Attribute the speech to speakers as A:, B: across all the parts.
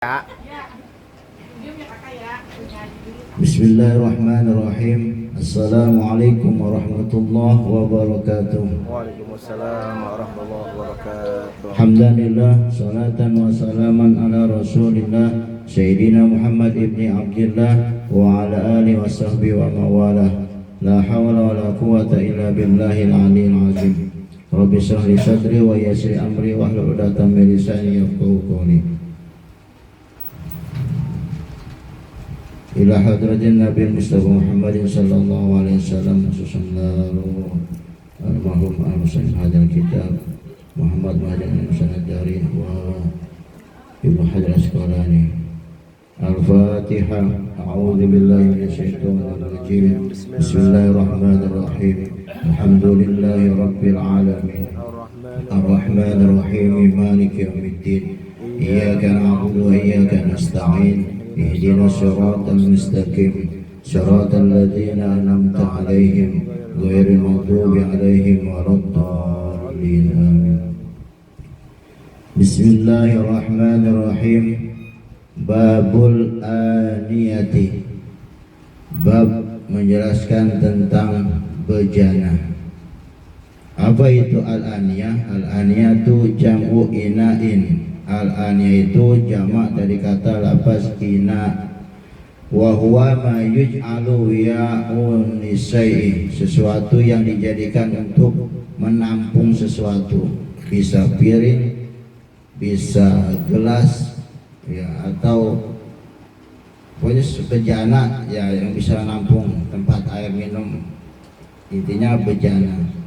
A: Ya.
B: Bismillahirrahmanirrahim. Assalamualaikum warahmatullahi wabarakatuh.
A: Waalaikumsalam warahmatullahi wabarakatuh.
B: Alhamdulillah, salatan wa salaman ala rasulillah Sayyidina Muhammad ibni Abdillah wa ala alihi wa sahbihi wa mawalah. La hawla wa la quwata illa billahil aliyyil azim. Rabbi shrah li sadri wa yassir amri wahlul 'uqdatam min lisani yafqahu qawli. Ila hadratin Nabi Mustafa Muhammadin sallallahu alaihi wasallam susallallahu al-mahum al-musayyid hadal kitab Muhammad Mahajan al-Musanad dari wa Ibnu Hajar Asqalani. Al-Fatihah. A'udzu billahi minasyaitonir rajim. Bismillahirrahmanirrahim. Alhamdulillahi rabbil alamin. Ar-Rahmanir Rahim. Maliki yaumiddin. Iyyaka na'budu wa iyyaka nasta'in. اهدنا الصراط المستقيم صراط الذين أنعمت عليهم غير المغضوب عليهم ولا الضالين آمين. Bismillahirrahmanirrahim. Babul aniyati. Bab menjelaskan tentang bejana. Apa itu al-aniyah? Al-aniyah itu jam'u ina'in. Al-aniyah itu jamak dari kata lafaz ina. Wa huwa ma yuj'alu ya'un lisai, sesuatu yang dijadikan untuk menampung sesuatu. Bisa piring, bisa gelas, ya, atau pokoknya bejana ya yang bisa menampung tempat air minum. Intinya bejana.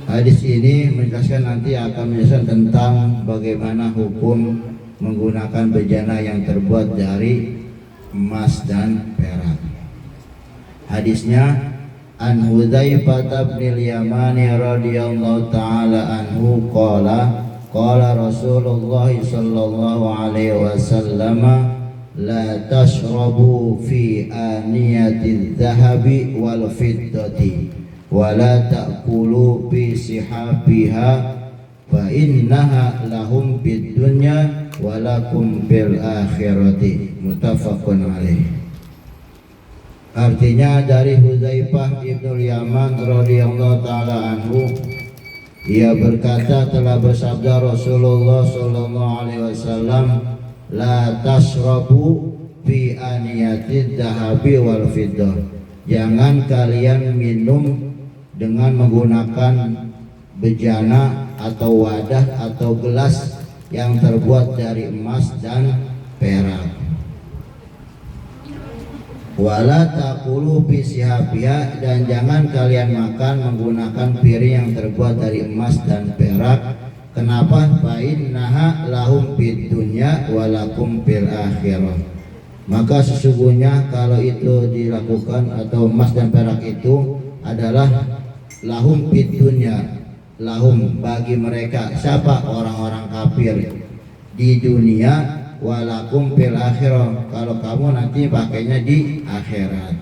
B: Hadis ini menjelaskan, nanti akan menjelaskan tentang bagaimana hukum menggunakan bejana yang terbuat dari emas dan perak. Hadisnya, an Hudzaifah bin Yamani radhiyallahu taala anhu qala Rasulullah sallallahu alaihi wasallam la tashrabu fi aniyati dhahabi wal fiddati wala ta'kulu bi sihabiha fa innaha lahum bid dunya wa lakum bil akhirati. Muttafaqun alaih. Artinya dari Hudzaifah ibnu Yaman radhiyallahu taala anhu, ia berkata, telah bersabda Rasulullah sallallahu alaihi wasallam, la tasrabu fi aniyatid dahabi wal fiddah. Jangan kalian minum dengan menggunakan bejana atau wadah atau gelas yang terbuat dari emas dan perak. Wala taqulu bi sihabiha, dan jangan kalian makan menggunakan piring yang terbuat dari emas dan perak. Kenapa? Fa innaha lahum fid dunya wa lakum fil akhirah. Maka sesungguhnya kalau itu dilakukan, atau emas dan perak itu adalah lahum fid dunya, lahum bagi mereka, siapa? Orang-orang kafir di dunia, walakum fil akhirah, kalau kamu nanti pakainya di akhirat.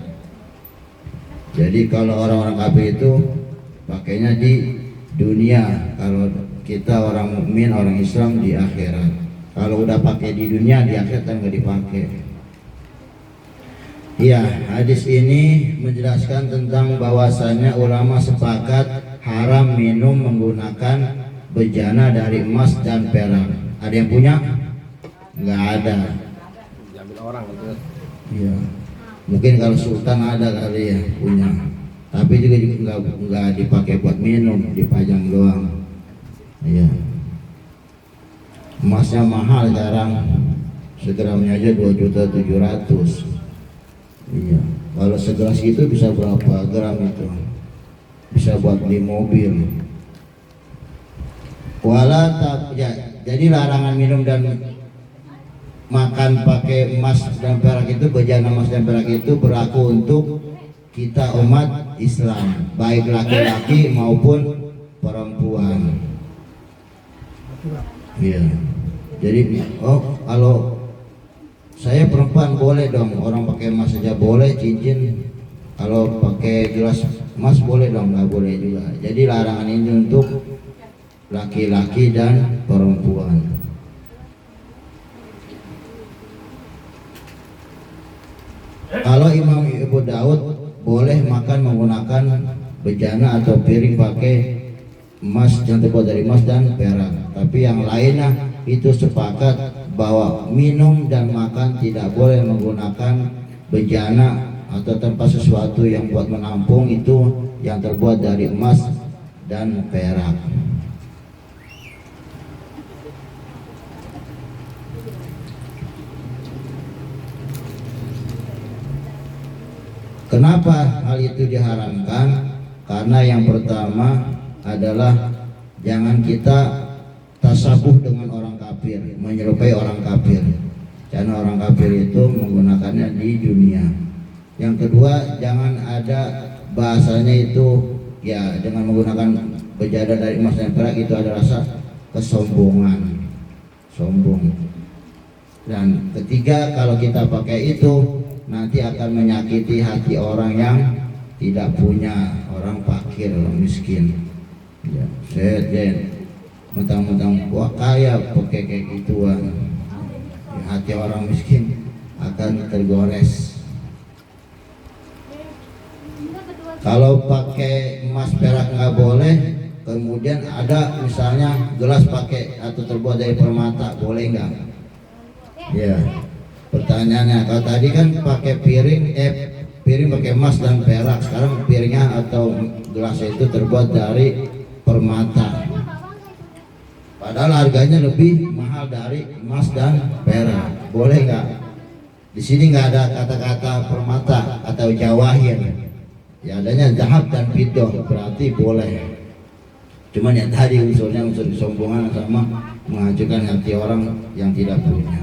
B: Jadi kalau orang-orang kafir itu pakainya di dunia, kalau kita orang mukmin, orang Islam di akhirat. Kalau udah pakai di dunia, di akhirat kan nggak dipakai. Ya, hadis ini menjelaskan tentang bahwasannya ulama sepakat haram minum menggunakan bejana dari emas dan perak. Ada yang punya? Nggak ada.
A: Diambil orang gitu.
B: Iya. Mungkin kalau sultan ada kali ya punya. Tapi juga nggak dipakai buat minum, dipajang doang. Iya. Emasnya mahal sekarang. Segramnya aja 2.700.000. Iya, kalau segelas itu bisa berapa gram itu? Bisa buat beli mobil. Wala tak, ya, jadi larangan minum dan makan pakai emas dan perak itu, bejana emas dan perak itu berlaku untuk kita umat Islam, baik laki-laki maupun perempuan. Iya. Jadi kalau saya perempuan boleh dong, orang pakai emas saja boleh, cincin. Kalau pakai gelas emas boleh dong, nggak boleh juga. Jadi larangan ini untuk laki-laki dan perempuan. Kalau Imam Abu Daud boleh makan menggunakan bejana atau piring pakai emas yang terbuat dari emas dan perak. Tapi yang lainnya itu sepakat bahwa minum dan makan tidak boleh menggunakan bejana atau tempat sesuatu yang buat menampung itu yang terbuat dari emas dan perak. Kenapa hal itu diharamkan? Karena yang pertama adalah jangan kita tasabuh dengan orang kafir, menyerupai orang kafir. Karena orang kafir itu menggunakannya di dunia. Yang kedua, jangan ada bahasanya itu ya dengan menggunakan bejana dari emas dan perak itu ada rasa kesombongan, sombong. Dan ketiga, kalau kita pakai itu nanti akan menyakiti hati orang yang tidak punya, orang fakir, orang miskin. Ya, saya mentang-mentang wah kaya pakai kayak gituan, ya, hati orang miskin akan tergores. Kalau pakai emas perak nggak boleh. Kemudian ada misalnya gelas pakai atau terbuat dari permata, boleh nggak? Ya. Pertanyaannya, kalau tadi kan pakai piring pakai emas dan perak, sekarang piringnya atau gelasnya itu terbuat dari permata. Padahal harganya lebih mahal dari emas dan perak. Boleh nggak? Di sini nggak ada kata-kata permata atau jawahir. Ya adanya zahab dan fiddah, berarti boleh. Cuman yang tadi unsurnya unsur kesombongan sama menghancurkan hati orang yang tidak punya.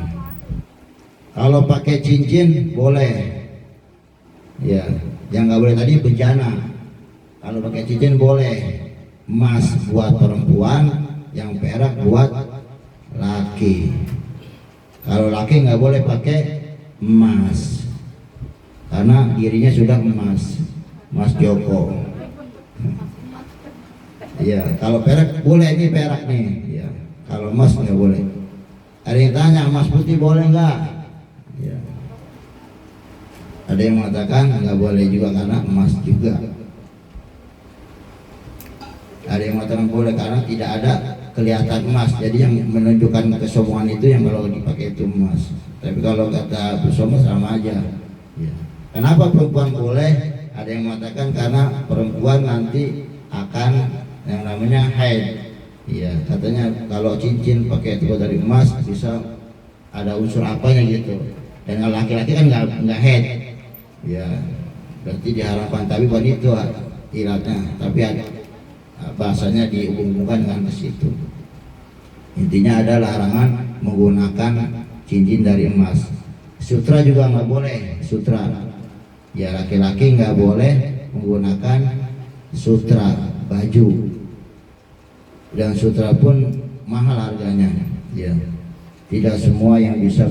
B: Kalau pakai cincin boleh, ya. Yang nggak boleh tadi bejana. Kalau pakai cincin boleh, emas buat perempuan, yang perak buat laki. Kalau laki nggak boleh pakai emas, karena dirinya sudah emas, emas Joko. Ya, kalau perak boleh, ini perak nih. Ya, kalau emas nggak boleh. Ada yang tanya, emas putih boleh nggak? Ya. Ada yang mengatakan nggak boleh juga karena emas juga. Ada yang mengatakan boleh karena tidak ada kelihatan emas. Jadi yang menunjukkan kesombongan itu yang kalau dipakai itu emas. Tapi kalau kata bersombong sama aja. Ya. Kenapa perempuan boleh? Ada yang mengatakan karena perempuan nanti akan yang namanya haid. Iya, katanya kalau cincin pakai terbuat dari emas bisa ada unsur apanya gitu. Dan kalau laki-laki kan nggak haid, ya berarti diharapkan. Tapi bukan itu ilatnya, tapi ada bahasanya dihubungkan dengan ke situ. Intinya ada larangan menggunakan cincin dari emas. Sutra juga nggak boleh, sutra. Ya laki-laki nggak boleh menggunakan sutra baju. Dan sutra pun mahal harganya. Ya, tidak semua yang bisa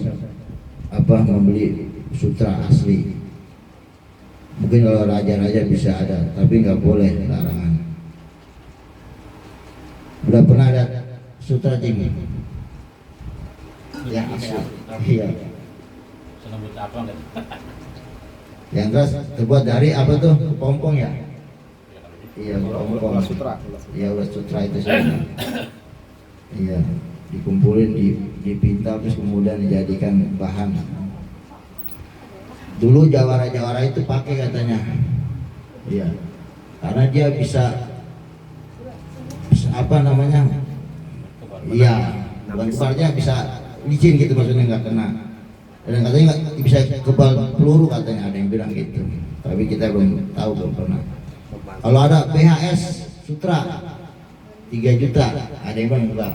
B: membeli sutra asli. Mungkin kalau raja-raja bisa ada, tapi nggak boleh, larangan. Udah pernah ada sutra tinggi? Yang asli. Iya. Yang terus terbuat dari apa tuh? Kepompong ya? Iya, kepompong.
A: Sutra.
B: Iya, udah sutra itu sebenarnya. Iya, dikumpulin, dipintal terus kemudian dijadikan bahan. Dulu jawara-jawara itu pakai katanya. Iya. Karena dia bisa apa namanya? Iya, kebalnya bisa licin gitu, maksudnya nggak kena. Dan katanya bisa kebal peluru, katanya ada yang bilang gitu. Tapi kita belum tahu, belum pernah. Kalau ada PHS Sutra 3 juta, ada yang bilang enggak.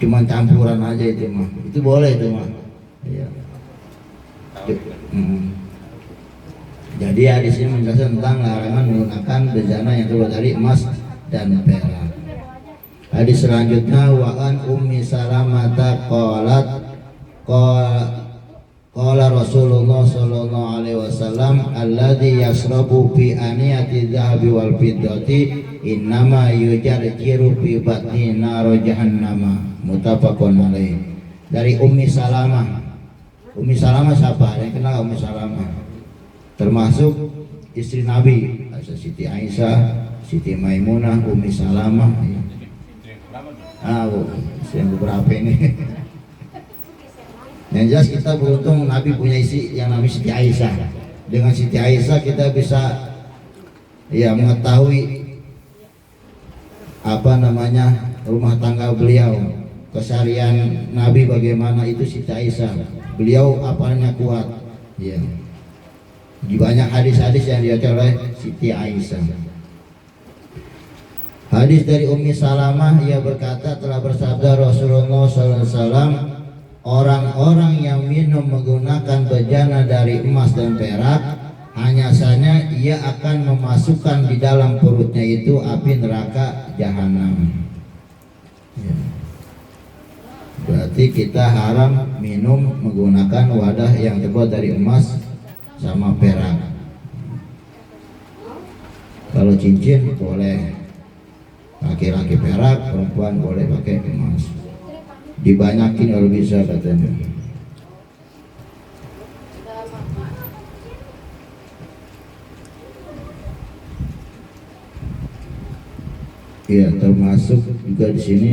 B: Cuman campuran aja itu mah. Itu boleh itu mah. Iya. Jadi ya di sini menjelaskan tentang larangan menggunakan bejana yang terbuat dari emas dan perak. Hadis selanjutnya wa an Ummi Salamah qalat qala Rasulullah sallallahu alaihi wasallam alladzi yasrabu fi aniyati dhahabi wal fiddati innama yujarjiru fi batni nar jahannama, muttafaqun alaih. Dari Ummi Salamah Umi Salamah siapa? Ada yang kenal Umi Salamah? Termasuk istri Nabi, ada Siti Aisyah, Siti Maimunah, Umi Salamah. Ya. Yang beberapa ini. Yang jelas kita beruntung Nabi punya istri yang namanya Siti Aisyah. Dengan Siti Aisyah kita bisa ya mengetahui apa namanya rumah tangga beliau, keseharian Nabi bagaimana, itu Siti Aisyah. Beliau apalnya kuat. Ya. Di banyak hadis-hadis yang diriwayatkan oleh Siti Aisyah. Hadis dari Ummi Salamah, ia berkata telah bersabda Rasulullah SAW, orang-orang yang minum menggunakan bejana dari emas dan perak, hanya saja ia akan memasukkan di dalam perutnya itu api neraka jahanam. Ya. Berarti kita haram minum menggunakan wadah yang terbuat dari emas sama perak. Kalau cincin boleh laki-laki perak, perempuan boleh pakai emas. Dibanyakin kalau bisa katanya. Ya, termasuk juga di sini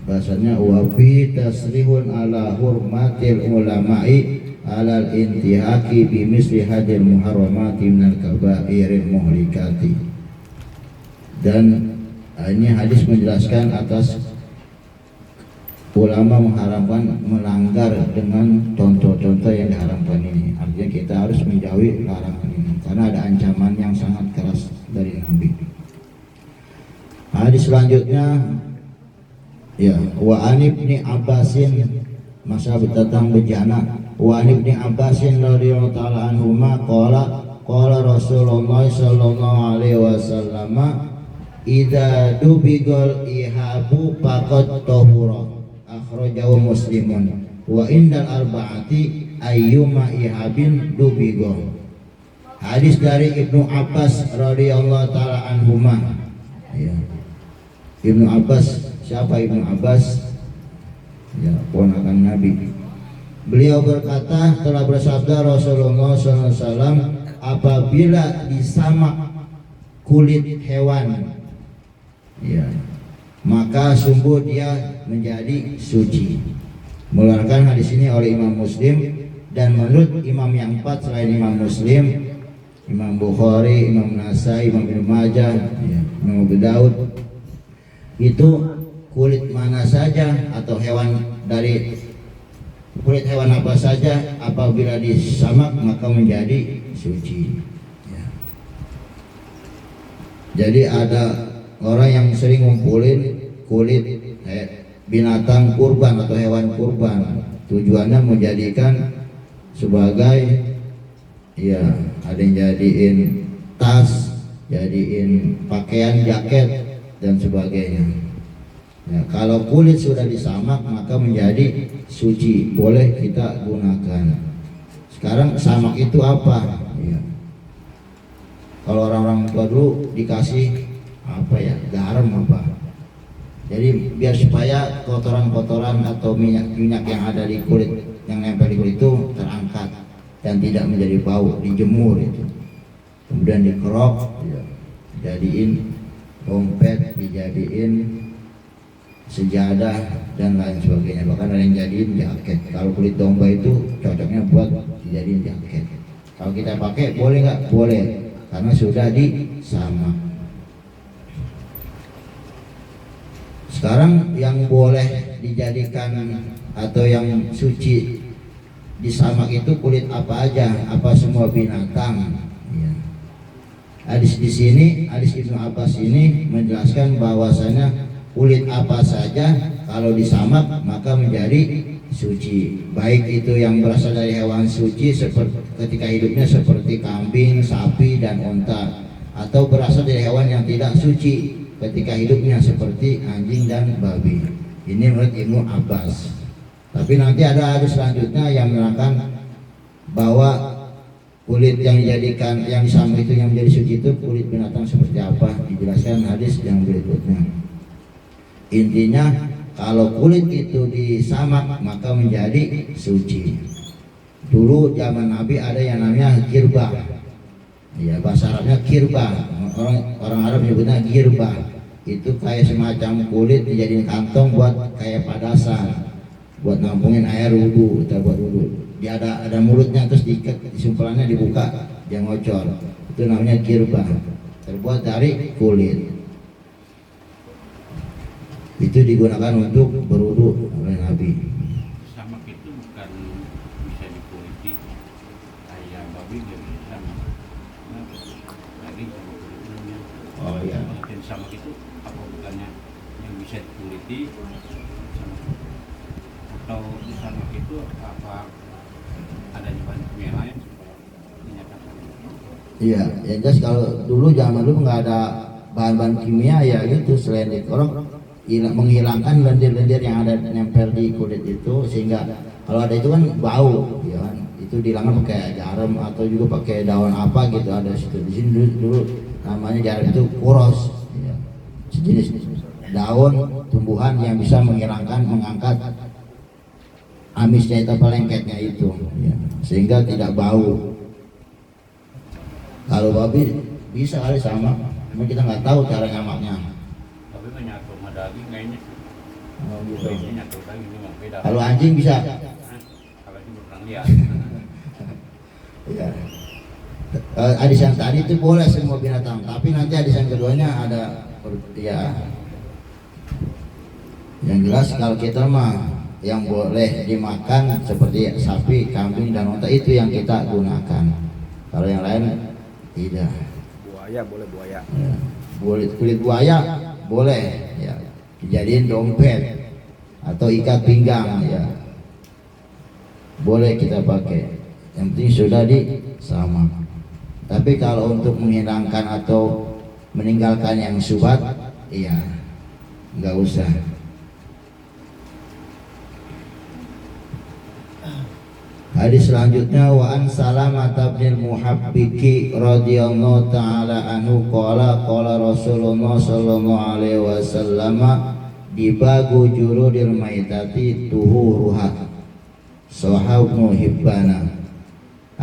B: bahasanya wabi tasrihun ala hurmatil ulama'i alal intihaki bimisli hadil muharramati minal kabairil muhlikati. Dan ini hadis menjelaskan atas ulama mengharamkan melanggar dengan contoh-contoh yang diharamkan ini. Artinya kita harus menjauhi larangan ini karena ada ancaman yang sangat keras dari Nabi. Hadis selanjutnya ya, wa an ibni Abbasin, masa tentang bejana. Wa an ibni Abbasin radhiyallahu taala anhuma qala Rasulullah sallallahu alaihi wasallam idza dubigal ihabu faqad tahura, akhrajahu Muslimun. Wa indal arba'ati ayyuma ihabin dubigal. Hadis dari Ibnu Abbas radhiyallahu taala anhuma. Ya. Ibnu Abbas, siapa Ibnu Abbas? Ya, ponakan Nabi. Beliau berkata telah bersabda Rasulullah SAW, apabila disamak kulit hewan, ya, maka sungguh dia menjadi suci. Mengeluarkan hadis ini oleh Imam Muslim, dan menurut imam yang empat selain Imam Muslim, Imam Bukhari, Imam Nasai, Imam Ibnu Majah, ya, Imam Abu Daud, itu kulit mana saja atau hewan dari kulit hewan apa saja apabila disamak maka menjadi suci. Ya. Jadi ada orang yang sering ngumpulin kulit binatang kurban atau hewan kurban, tujuannya menjadikan sebagai ya, ada yang jadiin tas, jadiin pakaian, jaket dan sebagainya. Ya, kalau kulit sudah disamak maka menjadi suci, boleh kita gunakan. Sekarang samak itu apa? Ya. Kalau orang-orang tua dulu dikasih apa ya, garam apa? Jadi biar supaya kotoran-kotoran atau minyak yang ada di kulit, yang nempel di kulit itu terangkat dan tidak menjadi bau, dijemur itu. Kemudian dikerok, ya, jadiin dompet, dijadiin sejadah dan lain sebagainya. Bahkan ada yang jadiin jaket. Kalau kulit domba itu cocoknya buat dijadiin jaket. Kalau kita pakai boleh nggak? Boleh, karena sudah disamak. Sekarang yang boleh dijadikan atau yang suci disamak itu kulit apa aja? Apa semua binatang? Ya. Hadis di sini, hadis Ibnu Abbas ini menjelaskan bahwasanya kulit apa saja kalau disamak maka menjadi suci. Baik itu yang berasal dari hewan suci seperti ketika hidupnya seperti kambing, sapi dan unta, atau berasal dari hewan yang tidak suci ketika hidupnya seperti anjing dan babi. Ini menurut Ibnu Abbas. Tapi nanti ada hadis selanjutnya yang menerangkan bahwa kulit yang dijadikan, yang disamak itu yang menjadi suci itu kulit binatang seperti apa, dijelaskan hadis yang berikutnya. Intinya kalau kulit itu disamak maka menjadi suci. Dulu zaman Nabi ada yang namanya girbah. Ya, bahasa Arabnya girbah. Orang Arab menyebutnya girbah. Itu kayak semacam kulit dijadiin kantong buat kayak padasan, buat nampungin air wudhu, kita buat wudhu. Dia ada mulutnya, terus diikat, simpelannya dibuka, dia ngocor. Itu namanya girbah. Terbuat dari kulit. Itu digunakan untuk berwudhu oleh Nabi.
C: Samak itu bukan bisa dikuliti kayak babi dia bisa lagi sama kulitnya.
B: Oh iya.
C: Dan samak itu apa bukannya yang bisa dikuliti samak? Atau di samak itu apa adanya bahan kimia lain dinyatakan?
B: Iya, yang jelas kalau zaman dulu nggak ada bahan-bahan kimia ya gitu, selain dikorok menghilangkan lendir-lendir yang ada nempel di kulit itu, sehingga kalau ada itu kan bau, ya kan, itu dihilangkan pakai garam atau juga pakai daun apa gitu, ada situ. Di sini dulu namanya garam itu kuros, ya. Sejenis daun tumbuhan yang bisa menghilangkan, mengangkat amisnya itu apa lengketnya itu, ya, sehingga tidak bau. Kalau babi bisa kali sama, cuma kita nggak tahu cara ngamaknya.
C: Tapi kan nyatu sama daging kayaknya.
B: Oh, gitu.
C: Ini nyatu daging memang beda.
B: Kalau anjing bisa.
C: Kalau ini belum pernah lihat.
B: Ya. Hadis yang tadi itu boleh semua binatang, tapi nanti hadis yang keduanya ada ya. Yang jelas kalau kita mah yang boleh dimakan seperti sapi, kambing dan unta itu yang kita gunakan. Kalau yang lain tidak.
A: Buaya boleh buaya.
B: Ya. Kulit buaya boleh ya, dijadiin dompet atau ikat pinggang ya, boleh kita pakai, yang penting sudah disamak. Tapi kalau untuk menghilangkan atau meninggalkan yang syubhat, iya nggak usah. Hadis selanjutnya, wa an Salamah bin Muhabbiki radhiyallahu taala anhu qala Rasulullah sallallahu alaihi wasallam dibagu jurudil maitati tuhuruha sahabu Hibbana.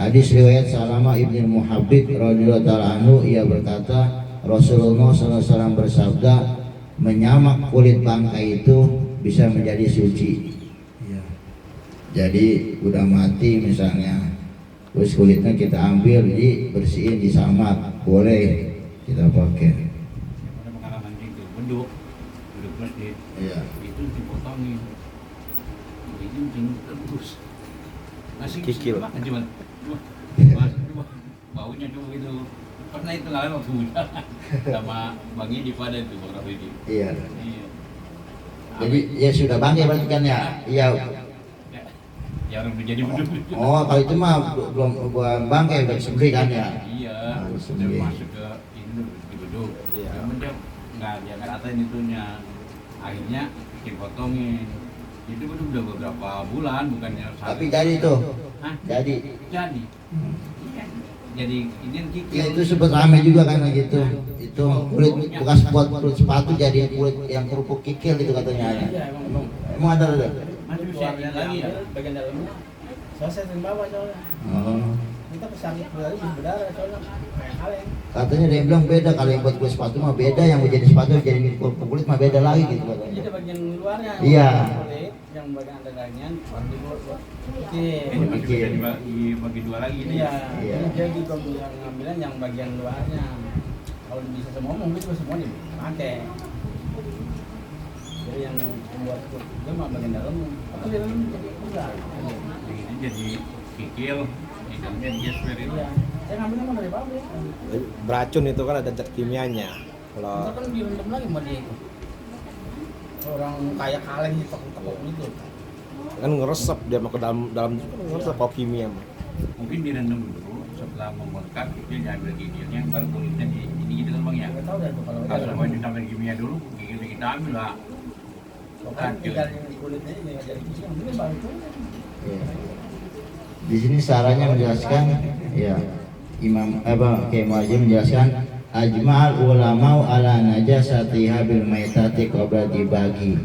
B: Hadis riwayat Salamah ibn Muhabbik radhiyallahu taala anhu, ia berkata Rasulullah sallallahu alaihi wasallam bersabda, menyamak kulit bangkai itu bisa menjadi suci. Jadi udah mati misalnya, terus kulitnya kita ambil, dibersihin, disamak, boleh kita pakai.
C: Ada pengalaman itu beduk masjid.
B: Iya.
C: Itu dipotongin. Ini tembus. Nasi
A: Kikil.
C: makan cuma baunya cuma gitu. Pernah itu ngalamin waktu muda sama Bang Edi pada itu Bang Rafidi.
B: Iya.
C: Iya.
B: Jadi ya sudah bangkai berarti kan ya. Iya.
C: Ya orang udah jadi beduk.
B: Oh kalau itu mah belum bangkai, udah disembelih kan ya.
C: Iya.
B: Harus
C: Udah
B: sembelih.
C: masuk ke ini dulu di beduk.
A: Iya.
C: Cuman dia nggak ratain itunya. Akhirnya dipotongin. Itu udah beberapa bulan, bukannya
B: Tapi jadi tuh,
C: Hah?
B: jadi.
C: Jadi. Iya. Jadi ini yang kikil.
B: Ya itu sempat rame juga kan gitu. Itu kulit bekas buat kulit sepatu jadi kulit yang kerupuk kikil itu katanya.
D: Iya,
B: Emang ada.
C: Masih bisa lagi ya.
D: bagian dalamnya. Soalnya saya sering bawa soalnya.
B: Oh.
D: Kita kesakit berarti bisa berdarah soalnya kayak kaleng.
B: Katanya ada yang bilang beda, kalau yang buat kulit sepatu mah beda, yang mau jadi sepatu jadi kerupuk kulit mah beda lagi gitu
D: Jadi
B: katanya.
D: bagian luarnya yang
B: Iya.
D: kulit, yang bagian dagangnya baru dibuat
C: Ini
D: kecil.
C: masih bisa dibagi dua lagi ini.
D: Iya.
B: Iya.
D: Jadi kalau yang ngambilnya yang bagian luarnya. Kalau bisa semua mungkin juga semua dipakai. Jadi yang buat kulit itu mah bagian dalam. Tapi di dalam jadi enggak.
C: Ini jadi kikil, di dalamnya dia seperti itu.
D: Iya. Saya ngambilnya mah dari pabrik.
A: Beracun itu kan ada zat kimianya. Kalau
D: Kita kan direndam lagi sama dia itu. Orang kayak kaleng ditekuk-tekuk gitu.
A: kan ngeresep dia mau ke dalam ngeresep kok kimia mah.
C: Mungkin direndam dulu, setelah membengkak dia diambil kikilnya, baru kulitnya di ini gitu kan Bang ya.
D: Nggak tahu dah tuh kalau
C: Kalau semuanya sampai kimia dulu, kikilnya kita ambil lah.
D: kan tinggal yang kulitnya ini nggak jadi kecil, mungkin baru tuh.
B: Iya. Di sini sarannya menjelaskan, ya Imam Kiai Mu'azzim menjelaskan ajma'al ulama ala najasatiha bil maitati qabla dibagi.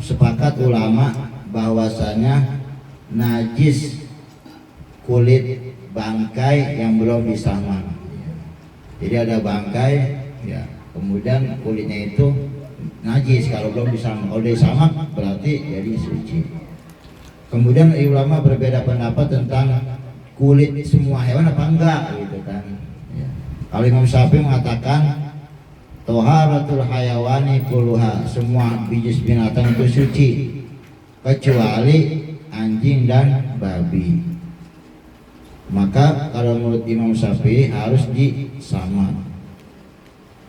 B: Sepakat ulama bahwasanya najis kulit bangkai yang belum disamak. Jadi ada bangkai, ya, kemudian kulitnya itu najis kalau belum disamak. Kalau disamak berarti jadi suci. Kemudian ulama berbeda pendapat tentang kulit semua hewan apa enggak gitu kan. Ya. Kalau Imam Syafi'i mengatakan toharatul hayawani kulluha, semua biji binatang itu suci kecuali anjing dan babi. Maka kalau menurut Imam Syafi'i harus disamak.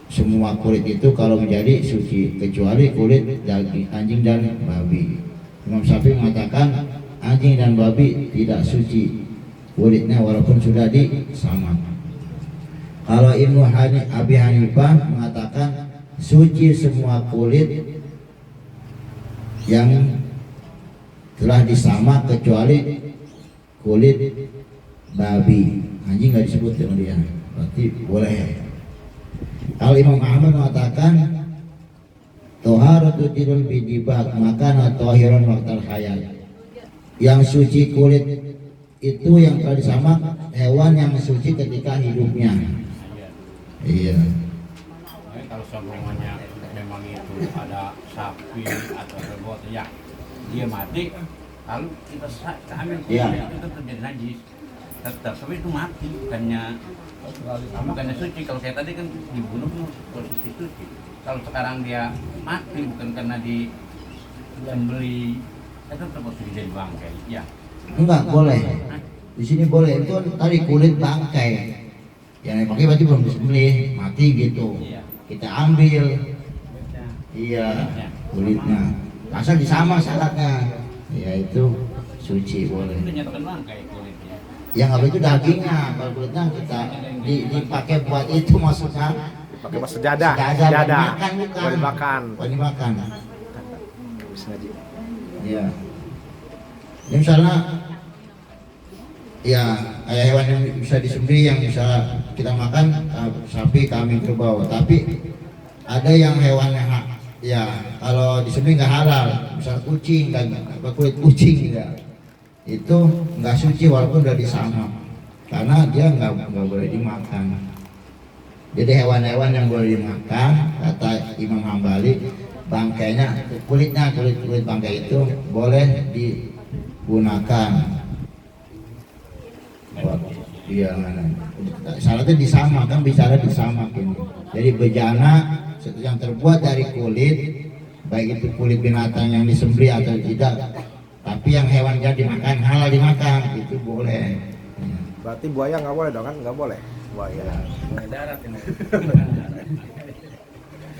B: Semua kulit itu kalau menjadi suci kecuali kulit daging anjing dan babi. Imam Syafi'i mengatakan anjing dan babi tidak suci kulitnya walaupun sudah disamak. Kalau Abi Hanifah mengatakan suci semua kulit yang telah disamak kecuali kulit babi. Anjing nggak disebut sama dia, berarti boleh. Kalau Imam Ahmad mengatakan toharatu tidul bidibak maka tohiron waktal hayat, yang suci kulit itu yang telah disamak hewan yang suci ketika hidupnya. Iya.
C: Kalau semuanya memang itu ada sapi atau kerbau ya dia mati, lalu kita ambil itu tetap jadi najis, tetap tapi itu mati bukannya suci. Kalau saya tadi kan dibunuh posisi suci, kalau sekarang dia mati bukan karena disembeli itu tetap posisi jadi bangkai ya.
B: Enggak boleh. Di sini boleh, itu tadi kulit bangkai yang dipakai berarti belum disembelih, mati gitu. Kita ambil, iya kulitnya, asal disamak syaratnya, ya itu suci boleh.
C: Itu nyatakan bangkai kulitnya.
B: Yang apa itu dagingnya, kalau kulitnya kita dipakai buat itu maksudnya.
A: Pakai mas sejadah.
B: Makan bukan.
A: Boleh makan.
B: Boleh makan.
A: Bisa ngaji.
B: Iya. Ini misalnya, ya kayak hewan yang bisa disembelih yang bisa kita makan, sapi, kambing, kerbau. Tapi ada yang hewan yang ya kalau disembelih nggak halal, misal kucing, kulit kucing ya, itu nggak suci walaupun udah disamak, karena dia nggak boleh dimakan. Jadi hewan-hewan yang boleh dimakan kata Imam Hambali, bangkainya, kulit bangkai itu boleh digunakan. Iya, syaratnya disamak, kan bicara disamak ini. Jadi bejana yang terbuat dari kulit, baik itu kulit binatang yang disembelih atau tidak, tapi yang hewan yang dimakan halal dimakan itu boleh.
A: Berarti buaya nggak boleh dong kan? Nggak boleh buaya.
D: darat ini.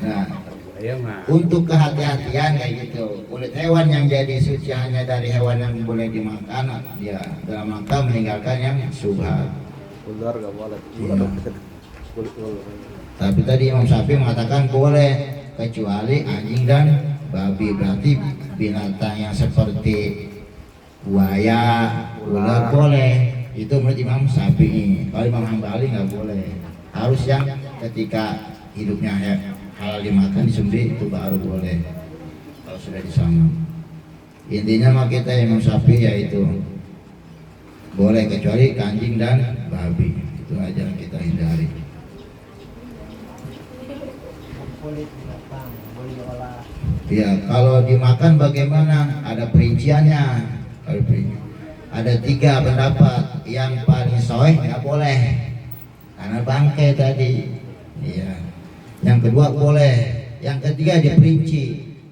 B: Nah, untuk kehati-hatian kayak gitu, kulit hewan yang jadi suci hanya dari hewan yang boleh dimakan, ya dalam rangka meninggalkan yang subhat.
A: Ular nggak boleh.
B: Iya. Tapi tadi Imam Syafi'i mengatakan boleh kecuali anjing dan babi, berarti binatang yang seperti buaya, ular boleh. Itu menurut Imam Syafi'i. Kalau Imam Hambali nggak boleh. Harus yang ketika hidupnya halal dimakan, disembelih itu baru boleh. Kalau sudah disamak. Intinya mah kita Imam Syafi'i yaitu boleh kecuali anjing dan babi. Itu aja yang kita hindari.
E: Kulit binatang boleh diolah.
B: Ya, kalau dimakan bagaimana? Ada perinciannya. Ada 3 pendapat. Yang paling sahih nggak boleh karena bangkai tadi. Iya. Yang kedua boleh. Yang ketiga diperinci.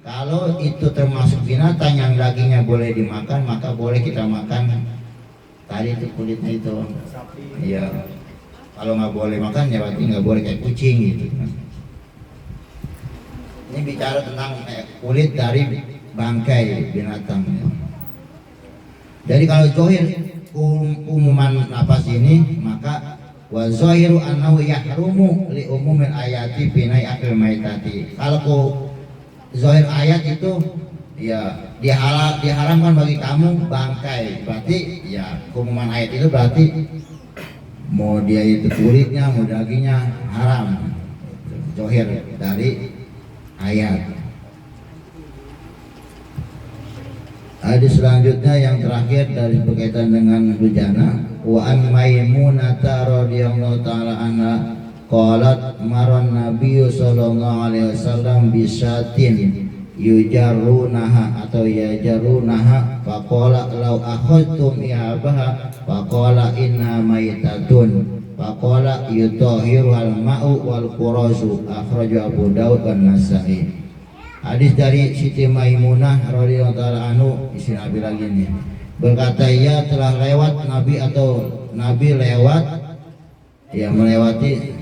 B: Kalau itu termasuk binatang yang dagingnya boleh dimakan, maka boleh kita makan. Tadi itu kulitnya itu. Iya. Kalau nggak boleh makan ya berarti nggak boleh, kayak kucing gitu. Ini bicara tentang kulit dari bangkai binatang. Jadi kalau zohir umuman nafas ini, maka wa zahiru annahu yahrumu li umumil ayati binai akil maitati. Kalau zahir ayat itu ya diharamkan bagi kamu bangkai, berarti ya umuman ayat itu berarti mau dia itu kulitnya mau dagingnya haram. Zahir dari ayat. Hadis selanjutnya yang terakhir dari berkaitan dengan bejana, wa an Maimunata radhiyallahu taala anha qalat maran Nabi sallallahu alaihi wasallam bisatin yujarrunaha atau yajarunaha faqala law akhadtum ihabaha faqala inna maitatun faqala yutahhiru al-ma'u wal qurazu akhrajahu Abu Daud dan Nasa'i. Hadis dari Siti Maimunah radhiyallahu taala anhu, istri Nabi lagi nih, berkata ia telah lewat Nabi atau Nabi lewat, ya melewati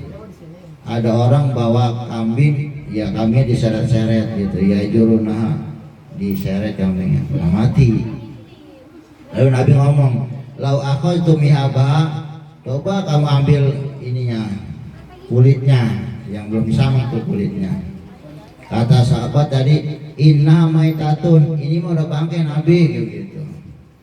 B: ada orang bawa kambing, ya kambingnya diseret-seret gitu, ya jurunah diseret kambingnya, mati. Lalu Nabi ngomong, lau akhadtu mihabah, coba kamu ambil ininya, kulitnya yang belum sama tuh kulitnya. Kata sahabat tadi, inna maitatun, ini mau udah bangkai Nabi gitu.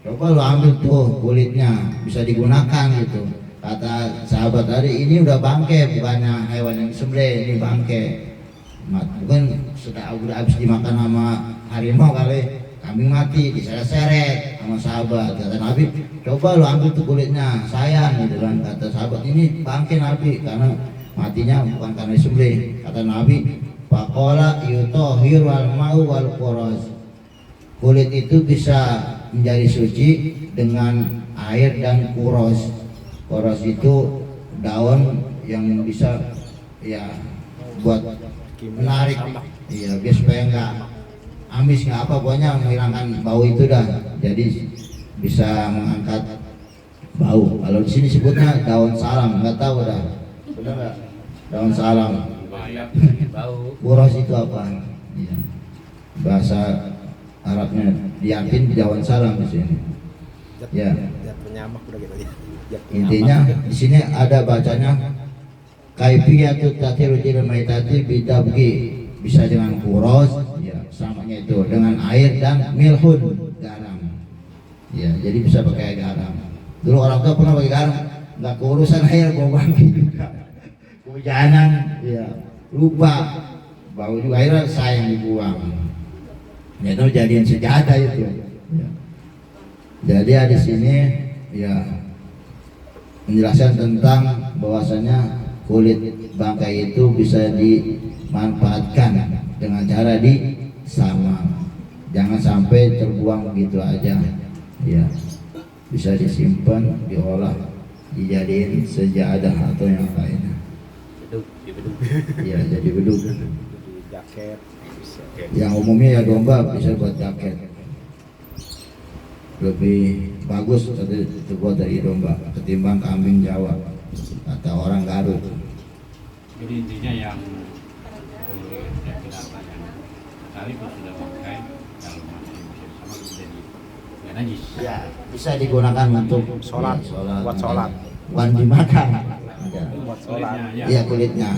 B: Coba lo ambil tuh kulitnya, bisa digunakan gitu. Kata sahabat tadi, ini udah bangkai, bukannya hewan yang disembelih, ini bangkai. Bukan sudah habis dimakan sama harimau kali, kambing mati diseret-seret sama sahabat. Kata Nabi, coba lo ambil tuh kulitnya, sayang gitu kan. Kata sahabat, ini bangkai Nabi karena matinya bukan karena disembelih. Kata Nabi, faqala yutahhiru al-ma'u wal quraz. Kulit itu bisa menjadi suci dengan air dan kuros. Kuros itu daun yang bisa ya buat menarik, iya biar supaya nggak amis nggak apa, pokoknya menghilangkan bau itu dah. Jadi bisa mengangkat bau. Kalau di sini sebutnya daun salam, nggak tahu dah. Sudah nggak? Daun salam. Kuros itu apa? Ya. Bahasa Arabnya diyakin daun salam di sini. Ya. Intinya di sini ada bacanya kaifiyatut tathirul maitati bidabgi, bisa dengan kuros, ya samanya itu dengan air dan milhun, garam. Ya, jadi bisa pakai garam. Dulu orang tua pernah pakai garam, nggak keurusan air bawa juga. Kehujanan, ya lupa, bau juga akhirnya sayang dibuang. Ya itu jadian sejadah itu. Ya. Jadi di sini ya menjelaskan tentang bahwasanya kulit bangkai itu bisa dimanfaatkan dengan cara disamang. Jangan sampai terbuang begitu aja. Ya, bisa disimpan, diolah, dijadiin sejadah atau yang lainnya. Iya, jadi beduk.
A: Jaket.
B: Yang umumnya ya domba bisa buat jaket. Lebih bagus itu buat dari domba ketimbang kambing Jawa kata orang Garut.
C: Jadi intinya yang kulit yang tidak yang tadi pun sudah pakai kalau masih sama jadi ya najis.
B: Ya, bisa digunakan untuk
A: Sholat,
B: ya,
A: buat sholat.
B: Bukan dimakan. Ya.
A: Buat sholat.
B: Iya, kulitnya.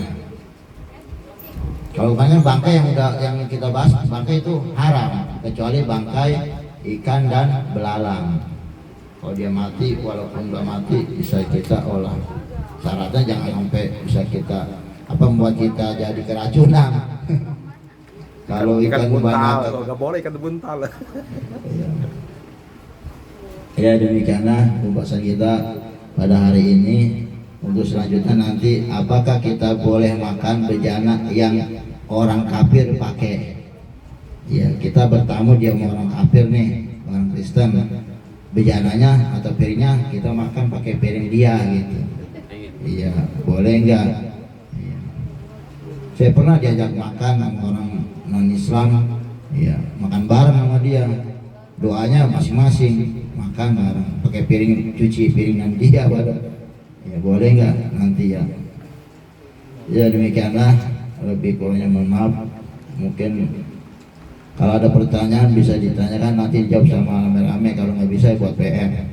B: Kalau banyak bangkai yang kita bahas, bangkai itu haram kecuali bangkai ikan dan belalang. Kalau dia mati, walaupun belum mati bisa kita olah. Syaratnya jangan sampai bisa kita membuat kita jadi keracunan. Kalau ikan banyak,
A: nggak boleh ikan buntal.
B: ya demikianlah pembahasan kita pada hari ini. Untuk selanjutnya nanti, apakah kita boleh makan bejana yang orang kafir pakai? Ya, kita bertamu dia orang kafir nih, orang Kristen. Bejananya atau piringnya kita makan pakai piring dia gitu. Iya, boleh enggak? Ya. Saya pernah diajak makan sama orang non-Islam, ya makan bareng sama dia. Doanya masing-masing, makan bareng, pakai piring, cuci piringan dia baru. Ya boleh nggak nanti ya. Ya demikianlah, lebih kurangnya mohon maaf. Mungkin kalau ada pertanyaan bisa ditanyakan, nanti jawab sama rame-rame. Kalau nggak bisa buat PM.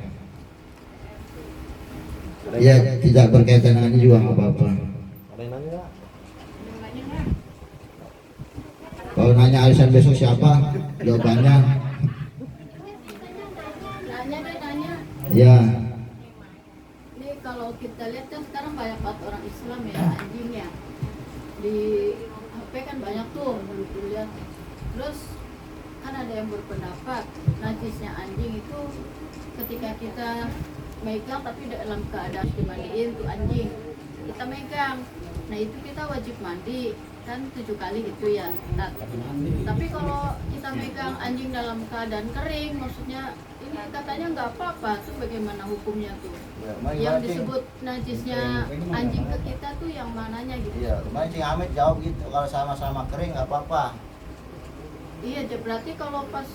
B: Ya tidak berkaitan dengan ini juga nggak apa-apa.
A: Ada yang nanya nggak?
B: Kalau nanya arisan besok siapa, jawabannya
F: Nanya.
B: ya.
F: Ini kalau kita lihat kan sekarang banyak banget orang Islam ya, anjing ya. Di HP kan banyak tuh lihat. Terus kan ada yang berpendapat najisnya anjing itu ketika kita megang tapi dalam keadaan dimandiin tuh anjing, kita megang, nah itu kita wajib mandi kan 7 kali gitu ya. Nah, tapi kalau kita megang anjing dalam keadaan kering, maksudnya ini katanya nggak apa-apa, tuh bagaimana hukumnya tuh? Yang disebut najisnya anjing ke kita tuh yang mananya gitu?
B: Iya, kemarin Cing Amit jawab gitu, kalau sama-sama kering nggak apa-apa.
F: Iya, berarti kalau pas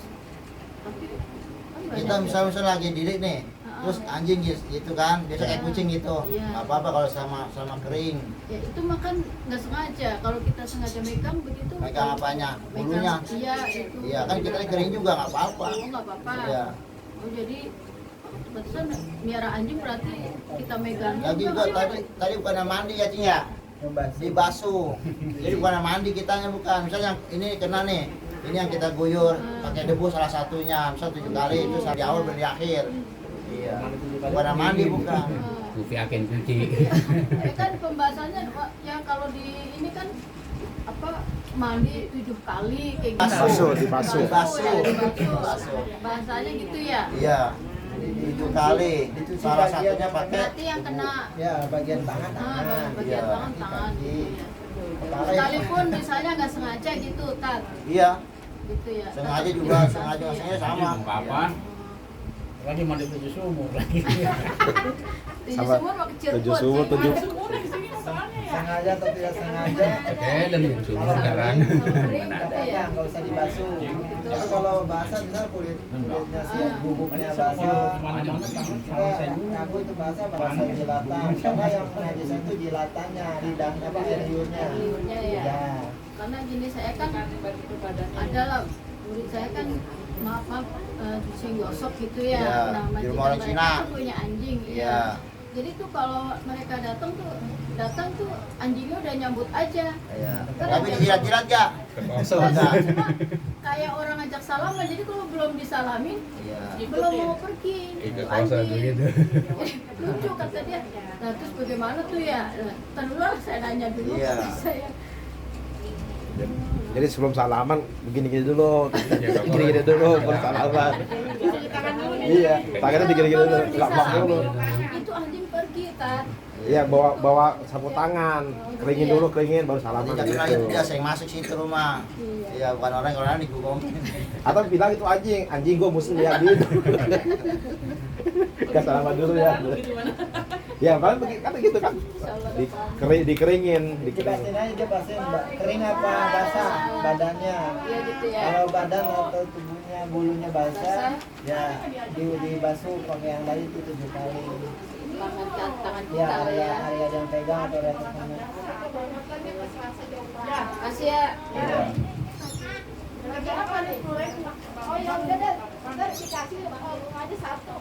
F: tapi kan
B: Kita
F: banyak
B: misalnya lagi didik nih, terus anjing gitu kan, biasa kayak kucing gitu,
F: Iya.
B: nggak apa-apa kalau sama kering.
F: ya itu makan nggak sengaja, kalau kita sengaja megang begitu.
B: Megang apanya? Bulunya?
F: Iya itu.
B: Iya kan kita kering juga nggak apa-apa.
F: Oh, nggak apa-apa.
B: Iya.
F: Oh jadi betul miara anjing berarti kita megang.
B: Lagi juga tadi bukan mandi ya Cing ya, dibasuh. Jadi bukan mandi kitanya bukan. Misalnya yang ini kena nih, ini yang kita guyur pakai debu salah satunya, misal 7 kali itu di awal dan di akhir. Iya. Bukan mandi bukan.
C: Kupi akan cuci.
F: Ya kan pembahasannya yang kalau di ini kan apa mandi 7 kali kayak gitu.
B: Basuh,
A: dibasuh.
B: Dibasuh.
F: Bahasanya gitu ya.
B: Iya. 7 kali. Salah satunya pakai
F: Berarti yang kena
E: Ya bagian tangan
F: bagian
B: Iya.
F: tangan. Iya.
E: Kepala ya.
F: Sekalipun misalnya nggak sengaja gitu, Tat.
B: Iya.
F: Gitu ya.
B: Sengaja juga, sengaja maksudnya sama.
C: Apa?
D: Lagi mandi 7 sumur lagi.
F: Tujuh
A: Sama
F: sumur mau kecil
A: 7 sumur, 7
E: sengaja atau tidak sengaja.
C: Oke, dan sumur sekarang.
E: Ya, nggak usah dibasuh. Tapi kalau basah misalnya kulitnya si bubuknya basah. Aku itu basah merasa jilatan. Karena yang najis itu jilatannya, lidah apa air liurnya.
F: Liurnya ya.
E: Ya.
F: Karena gini saya kan adalah murid saya kan maaf cuci gosok gitu ya.
B: Iya,
F: Nah,
B: di rumah orang
F: majikan
B: Cina.
F: mereka tuh punya anjing.
B: Iya.
F: Jadi tuh kalau mereka datang tuh anjingnya udah nyambut aja.
B: Iya. Tapi dijilat-jilat enggak?
F: Cuma kayak orang ngajak salaman, jadi kalau belum disalamin
B: Iya.
F: belum mau pergi.
C: Ikut
F: Tuh
C: kawasan
F: anjing.
C: begitu.
F: Lucu kata dia. Nah terus bagaimana tuh ya? Ntar dulu lah saya nanya dulu.
B: Iya.
F: Kata saya.
A: Jadi sebelum salaman begini-gini dulu, gini-gini dulu baru salaman. Iya, tangannya digini-gini dulu, lap-lap dulu.
F: Itu anjing pergi, Tat.
A: Iya, bawa sapu tangan, keringin dulu, keringin baru salaman
B: Jangan
A: gitu.
B: lagi dia sering masuk situ rumah. Iya, bukan orang digugungin.
A: Atau bilang itu anjing gua muslim ya gitu. Gak salaman dulu ya. Ya, paling kan gitu kan. Dikeringin.
E: Dipastikan aja dia pasti kering apa basah badannya.
F: Iya gitu ya.
E: Kalau badan atau tubuhnya bulunya basah, ya dibasuh pakai yang tadi itu 7 kali.
F: Tangan
E: Ya
F: kita
E: area
F: ya.
E: area yang pegang atau area tangan.
F: Kasih ya.
E: Iya.
F: Oh ya udah deh. Ntar dikasih aja satu.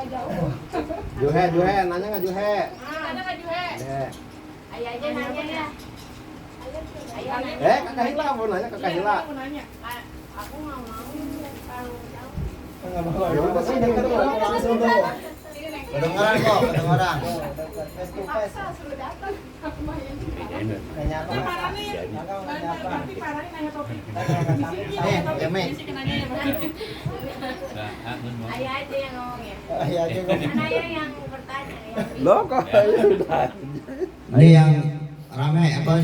F: Jauh.
A: Juhe, nanya nggak Juhe?
F: Ada nggak Juhe? Ayah aja nanya ya.
A: Kakak Hila mau nanya Kakak Hila.
F: Aku nggak mau.
E: Enggak apa-apa. Sini kita langsung dulu.
B: Kedengeran kok, kedengeran.
E: Face to face. Nanya apa? Kakak nanya apa?
B: Yemi.
F: Ayah aja yang ngomong ya.
E: Ayah aja ngomong.
F: Ayah yang bertanya.
A: Loh kok udah.
B: Ini yang ramai apa?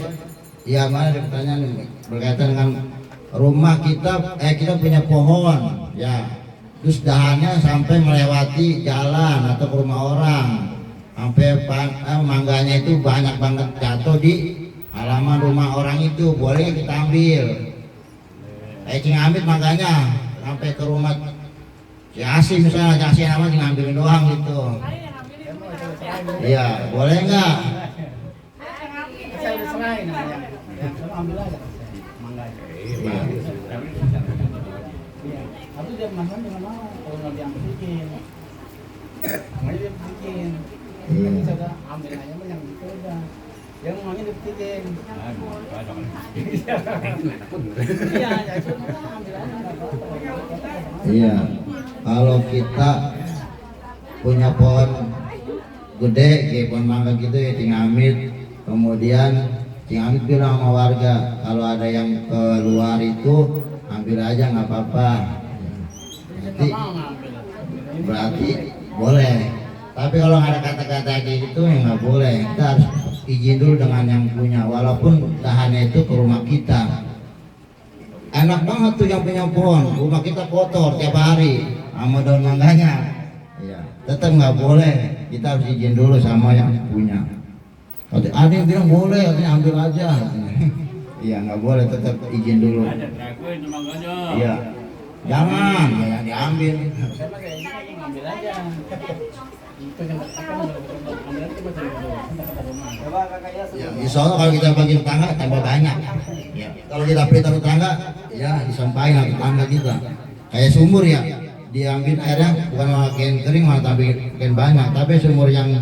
B: Ya mana ada pertanyaan berkaitan dengan rumah kita punya pohon ya. Terus dahannya sampai melewati jalan atau ke rumah orang, sampai mangganya itu banyak banget jatuh di halaman rumah orang itu, boleh kita ambil. Cing Amit mangganya sampai ke rumah si Asi misalnya, si Asi nama cing ambilin doang gitu. Iya, boleh nggak?
E: Saya udah serahin namanya. Ya, kamu ambil aja. Mangganya.
B: Iya.
E: Iya. Tapi dia makan dengan mau kalau nggak diambil bikin. Makanya dia bikin. Kan saya udah ambil aja mah yang gitu udah. Dia maunya dibikin. Iya, ya cuma ambil aja nggak apa-apa.
B: Iya. Kalau kita punya pohon gede kayak pohon mangga gitu ya Cing Amit, kemudian Cing Amit bilang sama warga, kalau ada yang keluar itu ambil aja nggak apa-apa. Berarti boleh. Tapi kalau ada kata-kata kayak gitu ya nggak boleh. Kita harus izin dulu dengan yang punya, walaupun lahannya itu ke rumah kita. Enak banget tuh yang punya pohon, rumah kita kotor tiap hari sama daun mangganya. Ya, tetap nggak boleh. Kita harus izin dulu sama yang punya. Ada yang bilang boleh, ada yang ambil aja. Iya nggak boleh, tetap izin dulu.
C: Ada terakhir itu mangganya.
B: Iya, jangan yang diambil.
D: Saya mah kayak gini ngambil aja. Itu kan ambil aja cuma dari dulu.
E: Coba kakak ya.
B: Ya, insya Allah kalau kita bagi tetangga tambah banyak. Ya, kalau kita beli tetangga, ya disampaikan ke tetangga kita. Kayak sumur ya, diambil airnya bukan makin kering malah makin banyak. Tapi sumur yang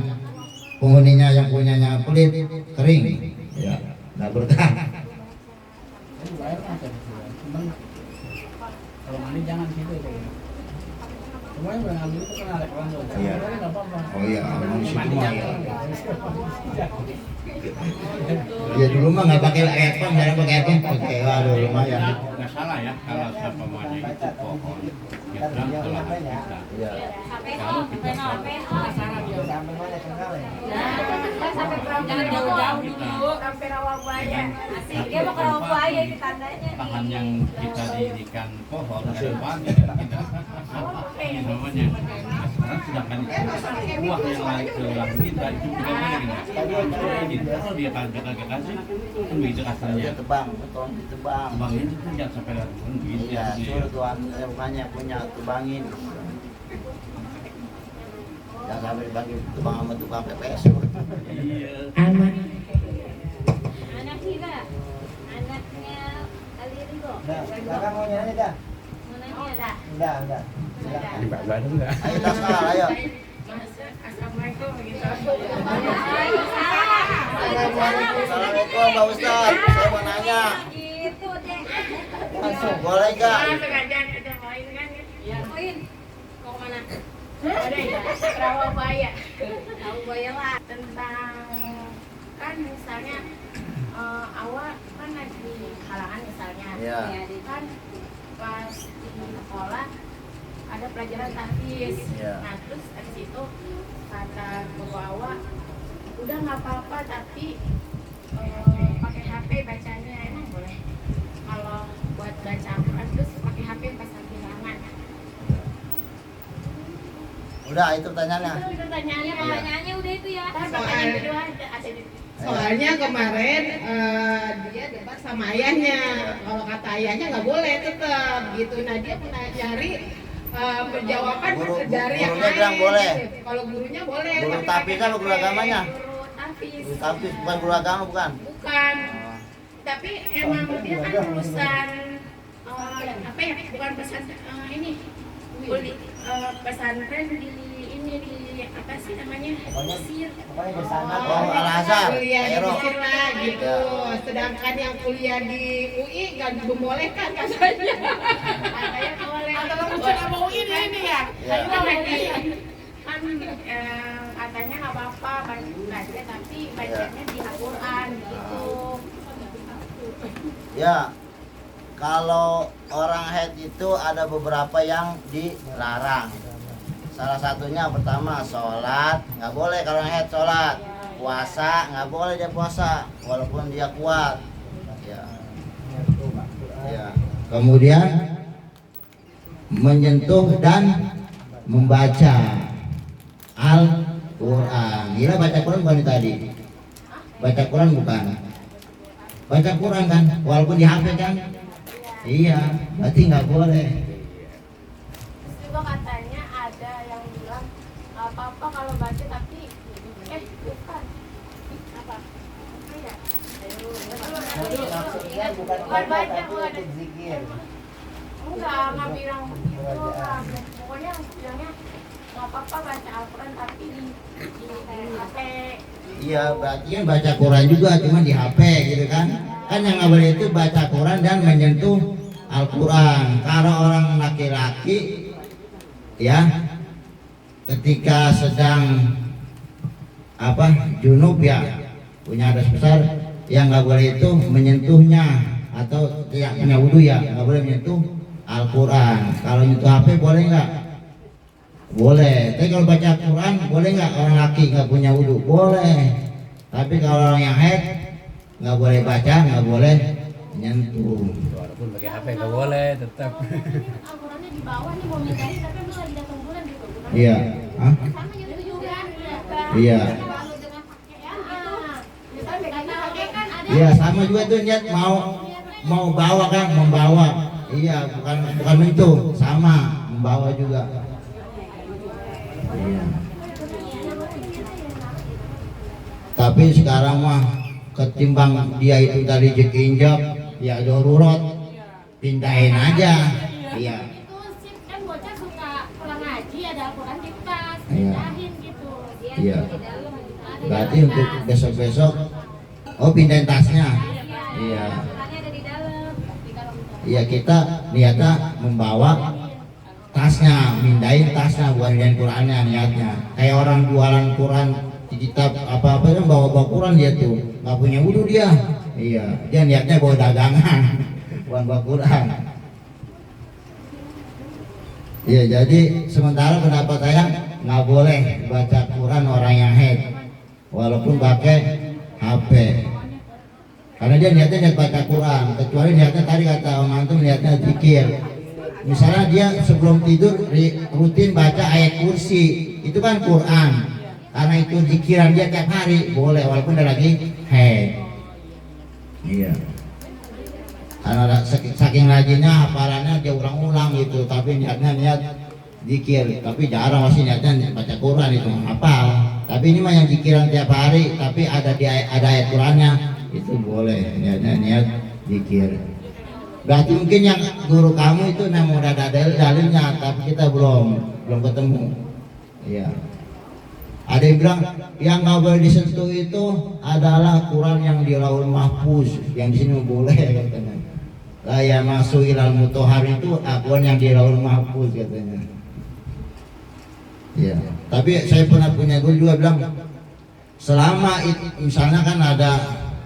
B: penghuninya yang punyanya pelit kering, ya nggak berkah.
D: Bayar kan cuman kalau mandi jangan situ itu. Semua yang udah ngambil itu kan ada keran tuh.
B: Iya.
D: Nggak apa-apa.
B: Oh iya, aman di situ
D: Mandi
B: mah.
D: jangan.
B: Ya dulu mah nggak pakai air pump, sekarang pakai air pump, pakai waduh lumayan.
C: Nggak salah ya kalau siapa mana itu pohon yang dalam telah kita.
B: Iya.
C: Kalau kita
E: Sampai mana kenal ya?
G: Jangan jauh-jauh dulu sampai Rawabuaya. Asik. Dia mau ke Rawabuaya di tandanya.
C: lahan yang kita dirikan pohon ke depan kita namanya. Sekarang sedangkan uang yang lain ke lahan kita itu tidak boleh gitu. Kalau dia kagak kasih kan begitu kasarnya.
E: Tebang, beton ditebang.
C: Bang ini tuh jangan sampai lakukan gitu
E: Iya,
C: ya.
E: suruh tuan rumahnya punya tebangin. Jangan sampai dibagi tebang sama tukang PPS.
C: Iya.
G: Anak Hira, anaknya Alirigo.
E: Nah, kakak mau nyanyi dah?
G: Mau nanya dah.
E: Enggak. Silakan.
A: enggak.
E: Ayo Tasnal, ayo.
G: Assalamualaikum gitu.
E: Assalamualaikum Pak Ustaz. Saya mau nanya.
G: Gitu deh.
E: Langsung boleh nggak?
G: Poin. Mau mana? Ada ya, Rawabuaya. Rawabuaya lah tentang kan misalnya awal kan lagi halangan misalnya.
E: Iya.
G: Kan pas di sekolah ada pelajaran tahfiz.
E: Iya.
G: Nah terus habis itu kata guru awal udah nggak apa-apa tapi pakai HP bacanya emang boleh kalau buat baca Al-Quran terus pakai HP pas lagi halangan.
E: Udah itu pertanyaannya.
G: Itu pertanyaannya
E: Iya.
G: pertanyaannya udah itu ya. Pertanyaan kedua ada di
H: Soalnya kemarin dia debat sama ayahnya. Kalau kata ayahnya nggak boleh tetap gitu. Nah dia pernah nyari jawaban dari yang
E: Gurunya bilang boleh.
H: Kalau gurunya boleh.
E: Guru
H: tapi
E: tahfiz
H: pakai
E: apa guru agamanya?
G: guru tahfiz.
E: Guru tahfiz bukan guru agama bukan?
G: Bukan. Tapi emang dia kan lulusan apa ya? Bukan pesan ini pesantren di ini di apa sih namanya? Mesir.
E: Pokoknya di sana.
H: Oh,
E: Oh, Al-Azhar.
H: kuliah di
E: Kairo.
H: Mesir lah gitu. Sedangkan yang kuliah di UI nggak dibolehkan katanya.
G: Katanya boleh.
H: Atau kamu sudah mau ini ya?
E: Ya.
G: Itu lagi kan katanya nggak apa-apa baca tapi bacanya di Al-Quran gitu.
E: Ya. Kalau orang haid itu ada beberapa yang dilarang. Salah satunya pertama sholat, nggak boleh kalau haid sholat. Puasa nggak boleh dia puasa, walaupun dia kuat. Ya. Ya.
B: Kemudian menyentuh dan membaca Al-Quran. Gila baca Quran bukan tadi? Baca Quran bukan? Baca Quran kan? Walaupun di HP kan? Iya, berarti nggak boleh.
G: Terus juga katanya ada yang bilang nggak apa-apa kalau baca tapi bukan apa ya?
E: Maksudnya bukan
G: Bukan baca,
E: tapi
G: bukan.
E: untuk zikir.
G: Nggak bilang begitu kan. Pokoknya bilangnya nggak apa-apa baca Al-Quran tapi di HP.
B: Iya, berarti kan baca Quran juga, cuma di HP gitu kan? Kan yang nggak boleh itu baca Quran dan menyentuh Al-Quran. Kalau orang laki-laki, ya, ketika sedang junub ya, punya hadas besar, yang nggak boleh itu menyentuhnya, atau yang punya wudhu ya nggak boleh menyentuh Al-Quran. Kalau nyentuh HP boleh nggak? Boleh. Tapi kalau baca Al-Quran boleh nggak? Orang laki nggak punya wudhu boleh. Tapi kalau orang yang haid nggak boleh baca, nggak boleh menyentuh.
D: Walaupun pakai HP nggak boleh tetap.
G: Al-Qurannya di bawah nih mau mindahin tapi emang lagi datang bulan gitu.
B: Iya. Hah?
G: Sama gitu juga.
B: Iya.
G: Kalau dengan pakaian gitu, misalnya megangnya pakai kan ada.
B: Iya sama juga tuh niat mau bawa kan, membawa. Iya, bukan menyentuh, sama membawa juga. Iya. Tapi sekarang mah ketimbang dia itu tadi injak ya darurat, pindahin aja. Iya.
G: Itu sih kan bocah suka pulang ngaji ada Al-Quran di tas,
B: Iya.
G: pindahin gitu. Dia
B: Iya.
G: di dalam ada
B: Berarti
G: di
B: untuk
G: tas.
B: besok-besok pindahin tasnya. Iya.
G: Al-Qurannya ada di dalam.
B: Iya, kita niatnya membawa tasnya, mindahin tasnya, bukan mindahin Qurannya niatnya. Kayak orang jualan Quran di kitab apa-apa kan bawa Quran dia tuh, nggak punya wudhu dia. Iya, dia niatnya bawa dagangan, bukan bawa Quran. Iya, jadi sementara pendapat saya nggak boleh baca Quran orang yang haid, walaupun pakai HP. Karena dia niatnya niat baca Quran, kecuali niatnya tadi kata Om Antum niatnya zikir. Misalnya dia sebelum tidur rutin baca ayat kursi, itu kan Quran. Karena itu zikiran dia tiap hari, boleh walaupun dia lagi haid. Iya. Karena saking rajinnya hafalannya dia ulang-ulang gitu, tapi niatnya niat zikir, tapi jarang masih niatnya baca Quran itu hafal. Tapi ini mah yang zikiran tiap hari, tapi ada ayat Qurannya, itu boleh niatnya niat zikir. Berarti mungkin yang guru kamu itu memang udah ada dalilnya, tapi kita belum ketemu. Iya. Ada yang bilang yang nggak boleh disentuh itu adalah Quran yang di Lauhul Mahfuz, yang di sini boleh katanya. Lah ya masuk ilal mutahhar itu Quran yang di Lauhul Mahfuz katanya. Iya. Tapi saya pernah punya guru juga bilang selama itu, misalnya kan ada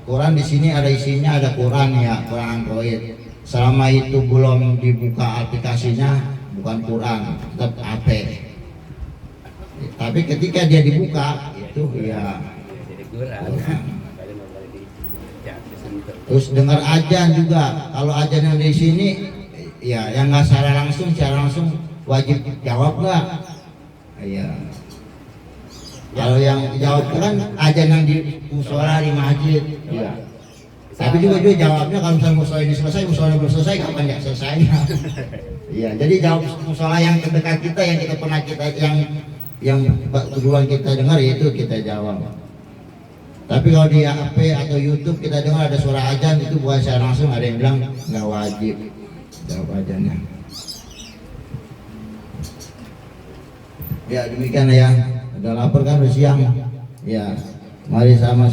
B: Quran di sini ada isinya, ada Quran ya, Quran Android. Selama itu belum dibuka aplikasinya bukan Quran, tetap HP. Tapi ketika dia dibuka itu ya
D: Jadi Quran.
B: terus dengar ajan juga. Kalau ajan yang di sini ya yang nggak secara langsung wajib jawab nggak? Iya. Kalau yang jawab kan ajan yang di mushola di masjid. Iya. Tapi juga jawabnya kalau misalnya mushola ini selesai, mushola belum selesai, kapan ya selesainya? Iya. Jadi jawab mushola yang terdekat kita, yang kita pernah yang keduluan kita dengar itu kita jawab. Tapi kalau di HP atau YouTube kita dengar ada suara ajan itu bukan secara langsung, ada yang bilang nggak wajib jawab ajannya. Ya demikian ya. Udah lapar kan udah siang. Ya, mari sama